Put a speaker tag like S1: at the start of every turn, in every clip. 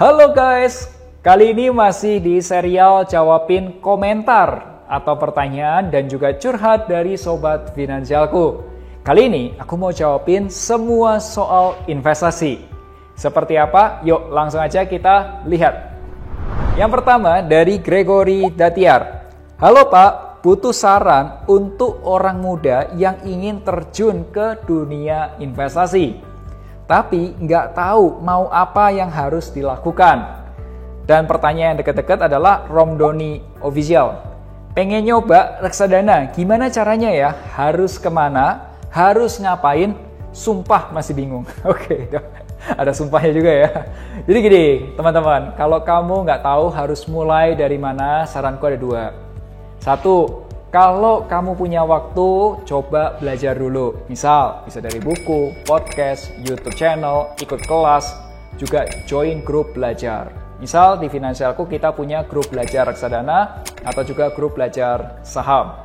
S1: Halo guys, kali ini masih di serial jawabin komentar atau pertanyaan dan juga curhat dari Sobat Finansialku. Kali ini aku mau jawabin semua soal investasi. Seperti apa? Yuk langsung aja kita lihat. Yang pertama dari Gregory Datiar. Halo Pak, butuh saran untuk orang muda yang ingin terjun ke dunia investasi. Tapi nggak tahu mau apa yang harus dilakukan. Dan pertanyaan yang dekat-dekat adalah Romdoni Official. Pengen nyoba reksadana, gimana caranya ya? Harus kemana? Harus ngapain? Sumpah masih bingung. Oke, ada sumpahnya juga ya. Jadi gini, teman-teman, kalau kamu nggak tahu harus mulai dari mana, saranku ada dua. Satu, kalau kamu punya waktu, coba belajar dulu. Misal, bisa dari buku, podcast, YouTube channel, ikut kelas, juga join grup belajar. Misal di Finansialku kita punya grup belajar reksadana atau juga grup belajar saham.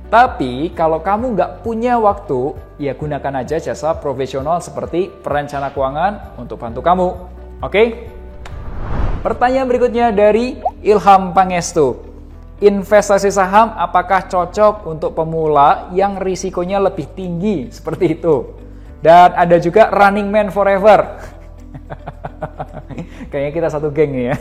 S1: Tapi kalau kamu nggak punya waktu, ya gunakan aja jasa profesional seperti perencana keuangan untuk bantu kamu. Oke? Pertanyaan berikutnya dari Ilham Pangestu. Investasi saham apakah cocok untuk pemula yang risikonya lebih tinggi seperti itu? Dan ada juga Running Man Forever. Kayaknya kita satu geng nih ya.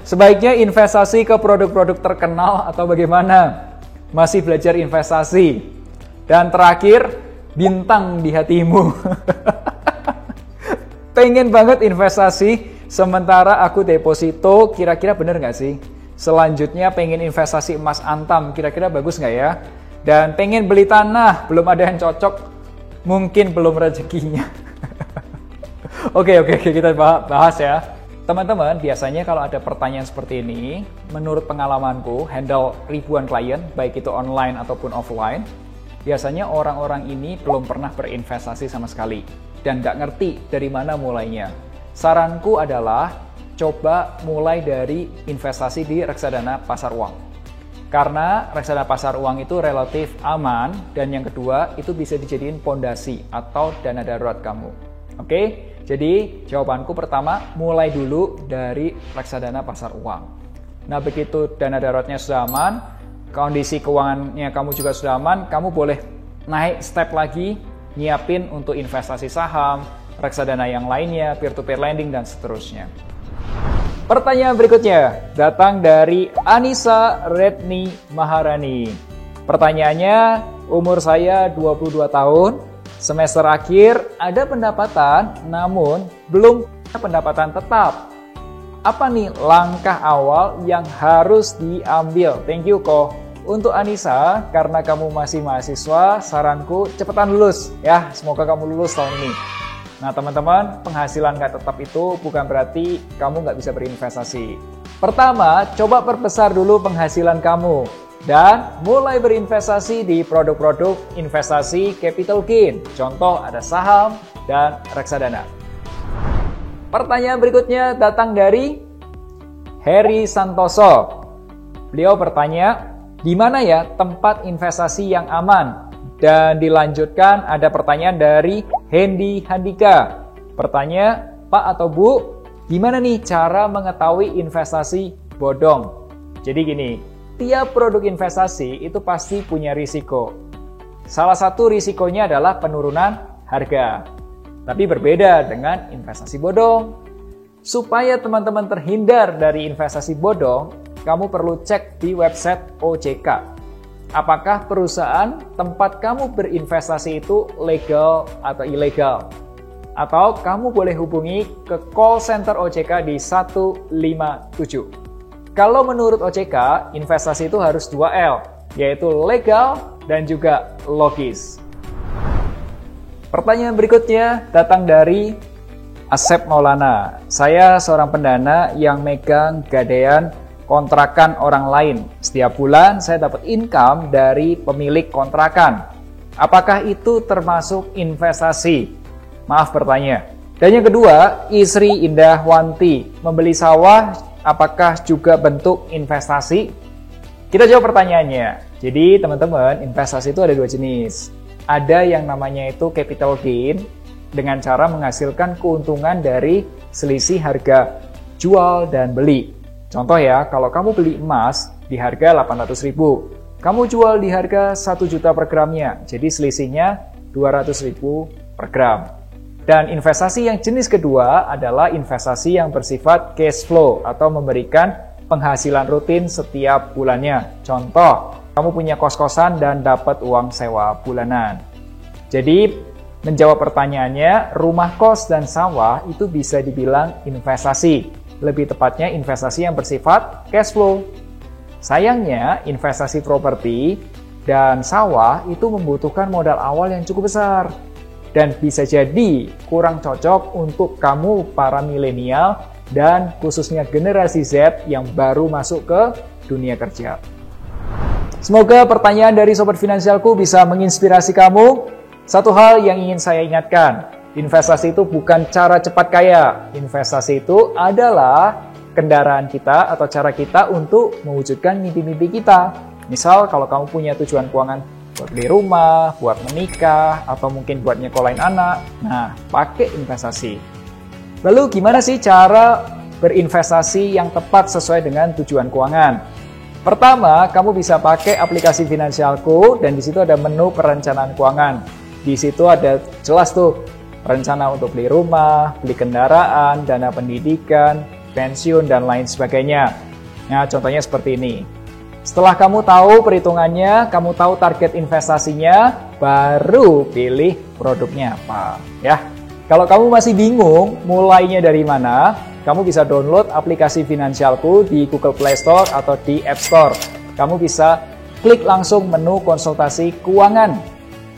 S1: Sebaiknya investasi ke produk-produk terkenal atau bagaimana? Masih belajar investasi. Dan terakhir, bintang di hatimu. Pengen banget investasi, sementara aku deposito, kira-kira bener nggak sih? Selanjutnya pengen investasi emas Antam, kira-kira bagus nggak ya? Dan pengen beli tanah, belum ada yang cocok, mungkin belum rezekinya. Oke, kita bahas ya. Teman-teman, biasanya kalau ada pertanyaan seperti ini, menurut pengalamanku, handle ribuan klien, baik itu online ataupun offline, biasanya orang-orang ini belum pernah berinvestasi sama sekali, dan nggak ngerti dari mana mulainya. Saranku adalah, coba mulai dari investasi di reksadana pasar uang. Karena reksadana pasar uang itu relatif aman, dan yang kedua itu bisa dijadiin pondasi atau dana darurat kamu. Oke, jadi jawabanku pertama, mulai dulu dari reksadana pasar uang. Nah, begitu dana daruratnya sudah aman, kondisi keuangannya kamu juga sudah aman, kamu boleh naik step lagi, nyiapin untuk investasi saham, reksadana yang lainnya, peer-to-peer lending, dan seterusnya. Pertanyaan berikutnya datang dari Anissa Redni Maharani. Pertanyaannya, umur saya 22 tahun, semester akhir ada pendapatan namun belum punya pendapatan tetap. Apa nih langkah awal yang harus diambil? Thank you kok. Untuk Anissa, karena kamu masih mahasiswa, saranku cepetan lulus ya. Semoga kamu lulus tahun ini. Nah teman-teman, penghasilan nggak tetap itu bukan berarti kamu nggak bisa berinvestasi. Pertama, coba perbesar dulu penghasilan kamu. Dan mulai berinvestasi di produk-produk investasi capital gain. Contoh ada saham dan reksadana. Pertanyaan berikutnya datang dari Heri Santoso. Beliau bertanya, di mana ya tempat investasi yang aman? Dan dilanjutkan ada pertanyaan dari Hendy Handika. Pertanyaan, Pak atau Bu, gimana nih cara mengetahui investasi bodong? Jadi gini, tiap produk investasi itu pasti punya risiko. Salah satu risikonya adalah penurunan harga. Tapi berbeda dengan investasi bodong. Supaya teman-teman terhindar dari investasi bodong, kamu perlu cek di website OJK. Apakah perusahaan tempat kamu berinvestasi itu legal atau ilegal? Atau kamu boleh hubungi ke call center OJK di 157. Kalau menurut OJK, investasi itu harus 2L, yaitu legal dan juga logis. Pertanyaan berikutnya datang dari Asep Maulana. Saya seorang pendana yang megang gadaian kontrakan orang lain. Setiap bulan saya dapat income dari pemilik kontrakan. Apakah itu termasuk investasi? Maaf bertanya. Dan yang kedua, Isri Indah Wanti. Membeli sawah apakah juga bentuk investasi? Kita jawab pertanyaannya. Jadi teman-teman, investasi itu ada dua jenis. Ada yang namanya itu capital gain dengan cara menghasilkan keuntungan dari selisih harga jual dan beli. Contoh ya, kalau kamu beli emas di harga 800.000, kamu jual di harga 1 juta per gramnya, jadi selisihnya 200.000 per gram. Dan investasi yang jenis kedua adalah investasi yang bersifat cash flow atau memberikan penghasilan rutin setiap bulannya. Contoh, kamu punya kos-kosan dan dapat uang sewa bulanan. Jadi, menjawab pertanyaannya, rumah kos dan sawah itu bisa dibilang investasi. Lebih tepatnya investasi yang bersifat cash flow. Sayangnya, investasi properti dan sawah itu membutuhkan modal awal yang cukup besar. Dan bisa jadi kurang cocok untuk kamu para milenial dan khususnya generasi Z yang baru masuk ke dunia kerja. Semoga pertanyaan dari Sobat Finansialku bisa menginspirasi kamu. Satu hal yang ingin saya ingatkan, investasi itu bukan cara cepat kaya. Investasi itu adalah kendaraan kita atau cara kita untuk mewujudkan mimpi-mimpi kita. Misal kalau kamu punya tujuan keuangan buat beli rumah, buat menikah, atau mungkin buat nyekolahin anak, nah pakai investasi. Lalu gimana sih cara berinvestasi yang tepat sesuai dengan tujuan keuangan? Pertama, kamu bisa pakai aplikasi Finansialku dan di situ ada menu perencanaan keuangan. Di situ ada jelas tuh rencana untuk beli rumah, beli kendaraan, dana pendidikan, pensiun, dan lain sebagainya. Nah, contohnya seperti ini. Setelah kamu tahu perhitungannya, kamu tahu target investasinya, baru pilih produknya apa. Ya, kalau kamu masih bingung mulainya dari mana, kamu bisa download aplikasi Finansialku di Google Play Store atau di App Store. Kamu bisa klik langsung menu konsultasi keuangan.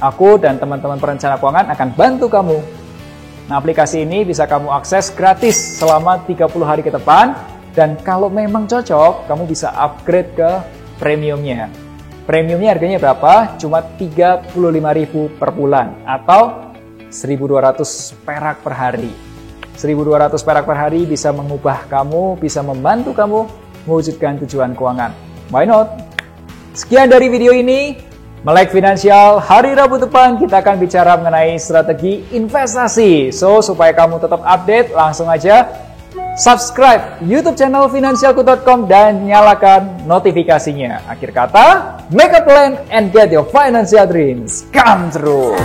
S1: Aku dan teman-teman perencana keuangan akan bantu kamu. Nah, aplikasi ini bisa kamu akses gratis selama 30 hari ke depan. Dan kalau memang cocok, kamu bisa upgrade ke premiumnya. Premiumnya harganya berapa? Cuma 35.000 per bulan atau 1.200 perak per hari. 1.200 perak per hari bisa mengubah kamu, bisa membantu kamu mewujudkan tujuan keuangan. Why not? Sekian dari video ini. Melek Finansial, hari Rabu depan kita akan bicara mengenai strategi investasi. So, supaya kamu tetap update, langsung aja subscribe YouTube channel finansialku.com dan nyalakan notifikasinya. Akhir kata, make a plan and get your financial dreams come true.